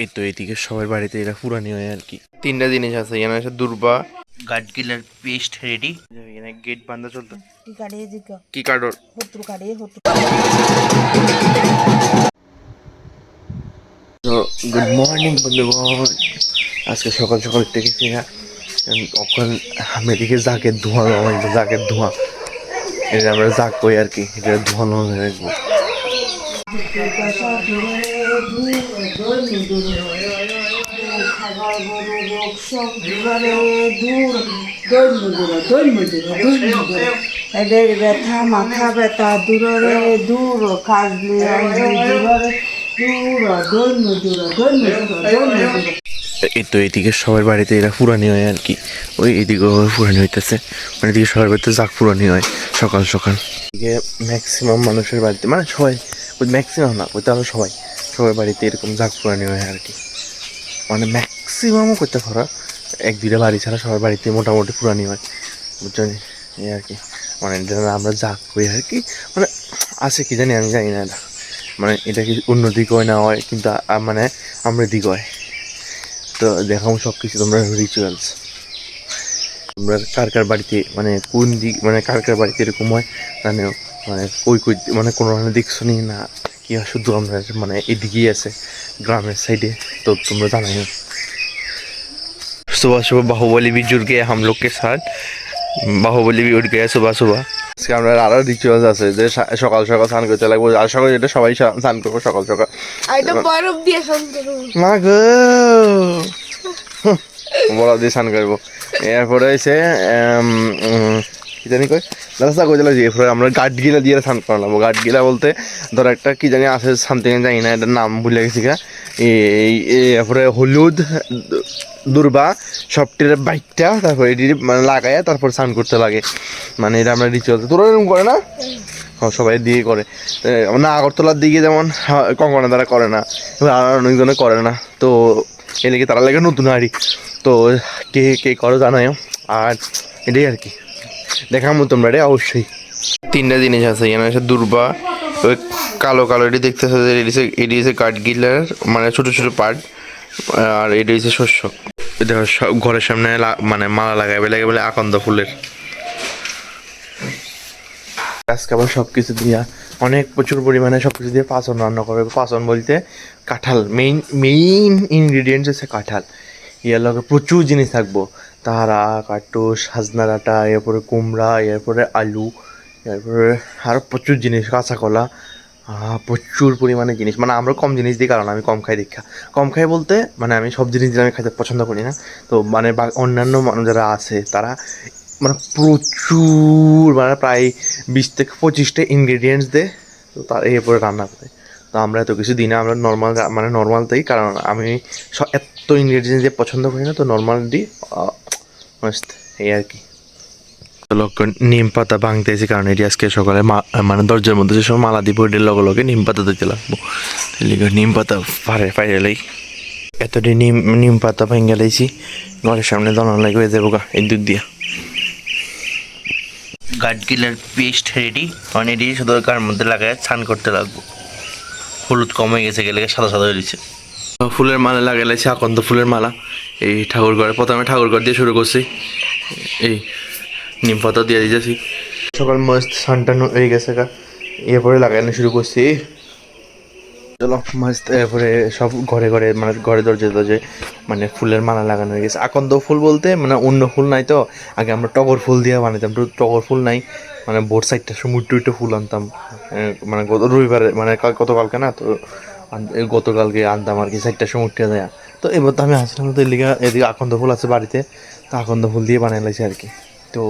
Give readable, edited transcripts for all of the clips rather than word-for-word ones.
এই তো এদিকে সবার বাড়িতে এটা পুরানি হয় আর কি। তিনটা জিনিস আছে এখানে আছে দুর্বা গাডগিলার পেস্ট রেডি। এখানে গেট বান্ধা চলতো কি কার্ডর তো গুড মর্নিং বন্ধুগণ। আজকে সকাল সকাল উঠেছি না, তখন আমি এদিকে জাকের ধোঁয়া আমার জাকের ধোঁয়া, এটা আমরা জাক কই আর কি, এটা ধোঁয়ানো রাখবো। এদের ব্যথা মাথা ব্যথা দূরে দূর কাজলি দূরে দূর দৈন্য দূর দৈন্য দূর দৈন্য দূর। এই তো এদিকে সবার বাড়িতে এটা পুরানি হয় আর কি, ওই এদিকে পুরানি হইতেছে, মানে এদিকে সবার বাড়িতে জাক পুরানি হয় সকাল সকাল। এদিকে ম্যাক্সিমাম মানুষের বাড়িতে, মানে সবাই, ওই ম্যাক্সিমাম না, ওই তাহলে সবাই সবার বাড়িতে এরকম জাক পুরানি হয় আর কি। মানে ম্যাক্সিমামও করতে পারা, এক দুইটা বাড়ি ছাড়া সবার বাড়িতে মোটামুটি পুরানি হয়, বুঝছেন এই আর কি। মানে যারা আমরা জাক করি আর কি, মানে আছে কি জানি, আমি জানি না এটা, মানে এটা কি অন্য দিক হয় না হয়, কিন্তু মানে আমরা দিক হয়। তো দেখাবো সব কিছু তোমরা রিচুয়ালস, তোমরা কার কার বাড়িতে মানে কোন দিক, মানে কার কার বাড়িতে এরকম হয় জানেও, মানে কই কই মানে কোনো ধরনের দেখছো নি না কি, শুধু আমরা মানে এদিকেই আছে গ্রামের সাইডে, তো তোমরা জানাই। सुबह सुबह बाहुबली भी जुड़ गया हम लोग के साथ, বাহুবলী भी उठ गया सुबह सुबह। আজকে আমরা আরো রিচুয়ালস আছে যে সকাল সকাল স্নান করতে লাগবো, আর সকাল এটা সবাই স্নান করবো সকাল সকাল। বরফ দিয়ে স্নান করবো মা গো, বরফ দিয়ে স্নান করবো। এরপরে হয়েছে কি জানি কই রাস্তা কই দিলাম, এরপরে আমরা গাডগিলা দিয়ে স্নান করালাম। গাডগিলা বলতে ধর একটা কি জানি আছে সামথিং, জানি না এটার নাম ভুলে গেছি গা। এই এরপরে হলুদ দুর্বা সবটির বাইকটা, তারপর এটি মানে লাগাইয়া তারপর স্নান করতে লাগে, মানে এটা আমরা রিচুয়াল। তোরা এরকম করে না? হ্যাঁ সবাই দিয়ে করে না, আগরতলার দিকে যেমন কঙ্কনা দ্বারা করে না, আর অনেকজনে করে না, তো এ লেগে তারা লেগে নতুন আড়ি, তো কে কে করো জানায়। আর এটাই আর কি, দেখাবো তোমরা রে অবশ্যই। তিনটা জিনিস আছে এখানে আছে দুর্বা, ওই কালো কালো এটি দেখতেছে, এটি হচ্ছে কাঠগিলার মানে ছোটো ছোটো পার্ট, আর এটি হচ্ছে শস্য। দেখো সব ঘরের সামনে মানে মালা লাগাইবে লাগে বলে আকন্দ ফুলের। আজকে আবার সব কিছু দিয়া অনেক প্রচুর পরিমাণে সব কিছু দিয়ে পাচন রান্না করবে। পাচন বলতে কাঁঠাল, মেইন মেইন ইনগ্রিডিয়েন্টস হচ্ছে কাঁঠাল। ইয়ার লগে প্রচুর জিনিস থাকবো, তাহারা কাটুস সাজনা ডাঁটা, এরপরে কুমড়া, এরপরে আলু, এরপরে আরও প্রচুর জিনিস, কাঁচা কলা, প্রচুর পরিমাণে জিনিস। মানে আমরা কম জিনিস দিই, কারণ আমি কম খাই দীক্ষা। কম খাই বলতে মানে আমি সব জিনিস দিয়ে আমি খাইতে পছন্দ করি না, তো মানে অন্যান্য মানুষ যারা আছে তারা মানে প্রচুর, মানে প্রায় 20 থেকে 25টা ইনগ্রিডিয়েন্টস দেয়, তো তার এরপরে রান্না করে। তো আমরা এত কিছু দিই না, আমরা নর্মাল মানে নর্মাল দিই, কারণ আমি এত ইনগ্রিডিয়েন্টস দিয়ে পছন্দ করি না, তো নর্মাল দিই মাস্ট, এই আর কি। নিম পাতা ভাঙতেছি, কারণ এটি আজকে সকালে মানে দরজার মধ্যে যে সময় মালা দিব এটির লগে লগে নিম পাতা দিতে লাগবো, নিম পাতা ফাইরালেই এতটি নিম পাতা ভেঙে লাইছি, ঘরের সামনে দোকান লাগবে যাবো গা এই দুধ দিয়া। গাডগিলার পেস্ট রেডি, মানে এটি শুধু কার মধ্যে লাগায় স্নান করতে লাগবো। হলুদ কমে গেছে, গেলে সাদা সাদা হয়ে গেছে। ফুলের মালা লাগাইছি, আকন্দ ফুলের মালা। এই ঠাকুর ঘরে প্রথমে ঠাকুর ঘর দিয়ে শুরু করছি, এই নিম পাতা দিয়ে দিয়েছি। সকাল মস্ত সানটান হয়ে গেছে গা, এরপরে লাগানো শুরু করছি। চলো মস্ত, এরপরে সব ঘরে ঘরে মানে ঘরে দরজে দরজে মানে ফুলের মালা লাগানো হয়ে গেছে। আকন্দ ফুল বলতে মানে অন্য ফুল নাই, তো আগে আমরা টগর ফুল দিয়ে বানাইতাম, তো টগর ফুল নাই, মানে বোর সাইডটা মুট্টু ফুল আনতাম, মানে গত রবিবারে মানে গতকালকে না, তো গতকালকে আনতাম আর কি, 4টার সময় উঠে যায়। তো এবার তো আমি আসলাম, তো এদিকে এদিকে আকন্দ ফুল আছে বাড়িতে, তো আকন্দ ফুল দিয়ে বানাই লাইছি আর কি। তো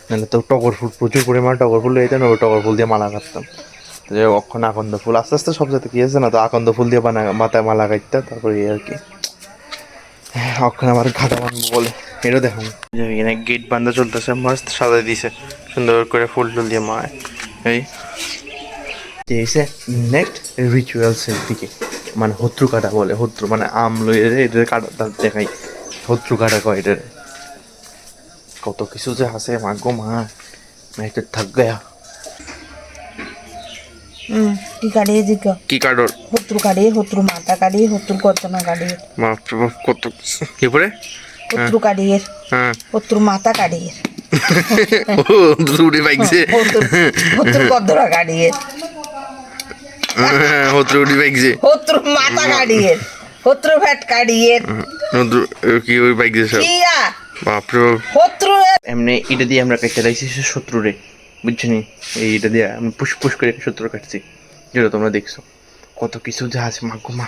নাহলে তো টগর ফুল, প্রচুর পরিমাণে টগর ফুল হইতেন, ওই টগর ফুল দিয়ে মালা কাটতাম। তো যে অক্ষণ আকন্দ ফুল আস্তে আস্তে সব জায়গায় কি আছে না, তো আকন্দ ফুল দিয়ে মাথায় মালা কাটতে, তারপরে এই আর কি। অক্ষণ আমার ঘাটা বানবো বলে এটা দেখুন, এখানে গেট বান্ধা চলতেছে, মস্ত সাজাই দিছে সুন্দর করে ফুল টুল দিয়ে মা। এই এসে নেক্সট রিচুয়ালসের দিকে, মানে হত্রু কাটা বলে, হত্রু মানে আম লইয়ে এটার কাটা দেখাই, হত্রু কাটা কয় এটার। কত কিছু যে আছে মাগো মা, এটা থাক গয়া। কি কাড়ে জিগা কি কার্ডর শত্রু কাড়ে শত্রু মাথা কাড়ে শত্রু গর্দনা কাড়ে বাপরে বাপ কত কি পরে শত্রু কাড়ে হ্যাঁ শত্রু মাথা কাড়ে ও দুটি বাইকছে শত্রু গর্দনা কাড়ে হত্রুটি বাইকছে শত্রু মাথা কাড়ে শত্রু ফ্যাট কাড়ে কি ওই বাইকছে সব কিয়া বাপরে বাপ শত্রু এমনি এটা দিয়ে আমরা কেটে রাখছি শত্রুরে বুঝছো নি এইটা দিয়ে আমি পুষ পুষ করে শত্রু কাটছি যেটা তোমরা দেখছো কত কিছু যা আছে মা গো মা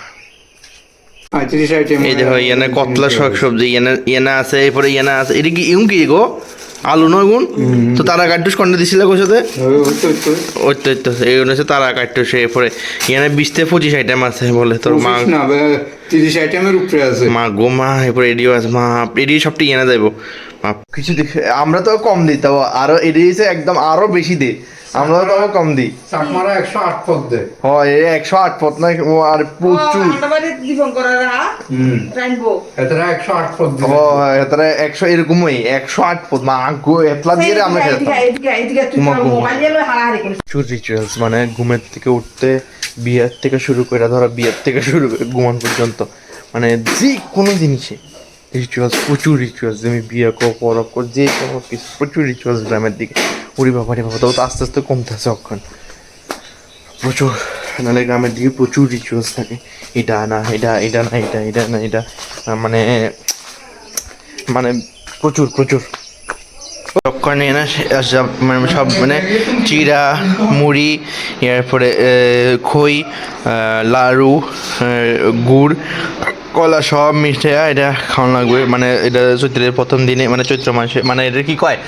এই দেখো ইয়ানা কতলা শাক সবজি ইয়ানা আছে এরপরে ইয়ানা আছে এটা কি ইউম কি গো আলু নয় গুণ তো তারা কাটুস কন্যা দিছিল গো সাথে ওই তো এই হচ্ছে তারা কাটুস এরপরে ইয়ানা 20-25 আইটেম আছে বলে তোর মা 30 আইটেমের উপরে আছে মা গো মা এরপরে এডিও আছে মা এডি সবটি ইয়ানা যাইবো কিছু দেখে আমরা তো কম দিই তাও আরো এডি একদম আরো বেশি দিই আমরা তো কম দিই চাকমারা 108 পদ দেয় হয় 108 পথ না ও আর প্রচুর এতরা 108 পদ দেয় ও এতরা 100 এরকমই 108 পথ মা গো এতলা দিয়ে আমরা খেতাম প্রচুর রিচুয়ালস মানে ঘুমের থেকে উঠতে বিয়ের থেকে শুরু করে ধরো বিয়ের থেকে শুরু করে ঘুমান পর্যন্ত মানে যে কোনো জিনিসে রিচুয়ালস প্রচুর রিচুয়ালস তুমি বিয়ে পরব কর যে কোনো কিছু প্রচুর রিচুয়ালস গ্রামের দিকে উড়ি বাবা রে বাবা তো আস্তে আস্তে কমতেছে অক্ষণ প্রচুর নাহলে গ্রামের দিকে প্রচুর রিচুয়ালস থাকে এটা না এটা না এটা না এটা মানে মানে প্রচুর প্রচুর অক্ষণ নিয়ে না সব মানে সব মানে চিড়া মুড়ি এরপরে খই লাড়ু গুড় কলা সব মিশে এটা খাওয়ানো লাগবে মানে এটা চৈত্রের প্রথম দিনে মানে চৈত্র মাসে মানে এটা কি কয়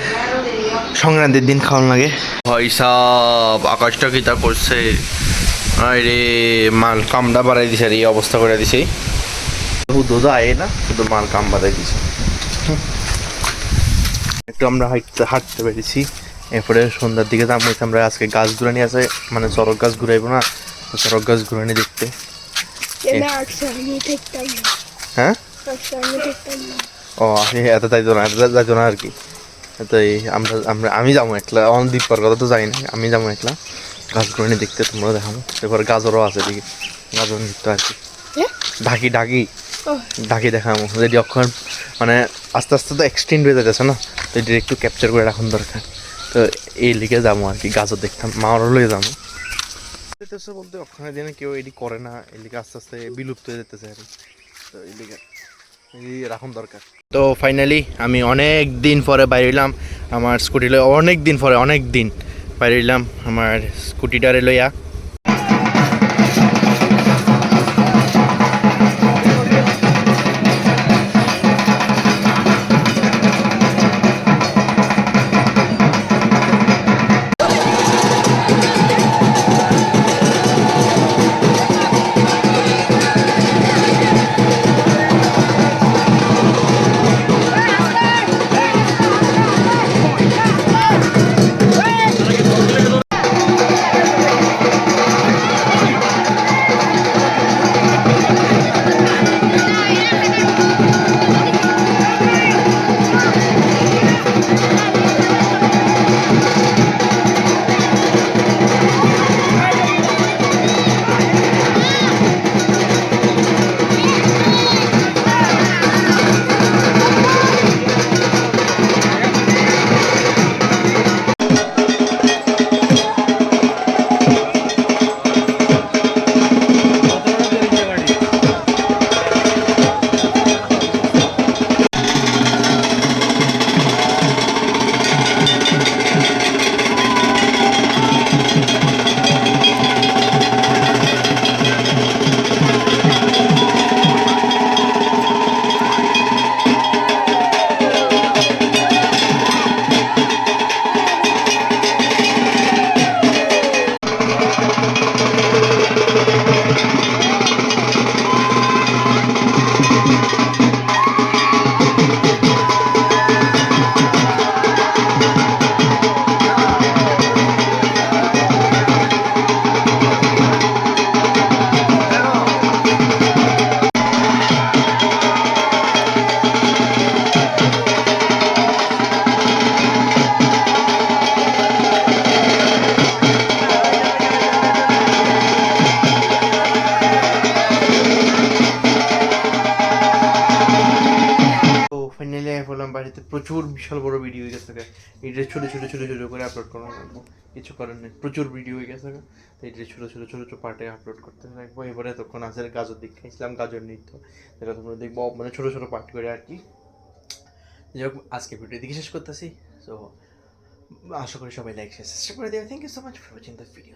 সংক্রান্তির দিন খাওয়ানো লাগে ভাই সব আকাশটা কি তা করছে আরে মাল কামটা বাড়াই দিছে আর এই অবস্থা করে দিছে দুধ আয় না শুধু মাল কাম বাড়াই দিছে একটু আমরা হাঁটতে পেরেছি এরপরে সন্ধ্যার দিকে যাবো আমরা আজকে গাছ ঘুরানি আছে মানে চরক গাছ ঘুরাইবো না চরক গাছ ঘুরানি দেখতে হ্যাঁ ও এত যাইতো না আর কি তাই আমি যাবো একলা অন দীপার কথা তো যাই না আমি যাবো একলা গাছ ঘুরানি দেখতে তোমরা দেখাবো এরপর গাজরও আছে এদিকে গাজর নিত্য আর কি ঢাকি দেখাবো যদি অক্ষণ মানে আস্তে আস্তে তো এক্সটেন্ড হয়ে যাচ্ছে না তো এটা একটু ক্যাপচার করে রাখার দরকার তো এই লিগে যাবো আর কি গাজর দেখতাম মারও লয়ে যাবো বলতে অক্ষণের দিনে কেউ এটি করে না এই লিগে আস্তে আস্তে বিলুপ্ত হয়ে যেতেছে আর তো এই লিগে রাখুন দরকার তো ফাইনালি আমি অনেক দিন পরে বাইরে এলাম আমার স্কুটি লইয়া অনেক দিন বাইরে এলাম আমার স্কুটিটারে লইয়া এতে প্রচুর বিশাল বড় ভিডিও হয়ে গেছে এটা ছোটো ছোটো ছোটো ছোটো করে আপলোড করা লাগবো, কিছু করার নেই, প্রচুর ভিডিও হয়ে গেছে তো এটা ছোটো ছোটো ছোটো ছোটো পার্টে আপলোড করতে লাগবো। এবারে তখন আছে গাজর দিক খাইছিলাম, গাজর নৃত্য, যেটা তোমরা দেখবো মানে ছোটো ছোটো পার্ট করে আর কি। যাই হোক আজকে ভিডিও দিকে শেষ করতেছি। সো আশা করি সবাই লাইক শেয়ার সাবস্ক্রাইব করে দেবে। Thank you so much for watching the video.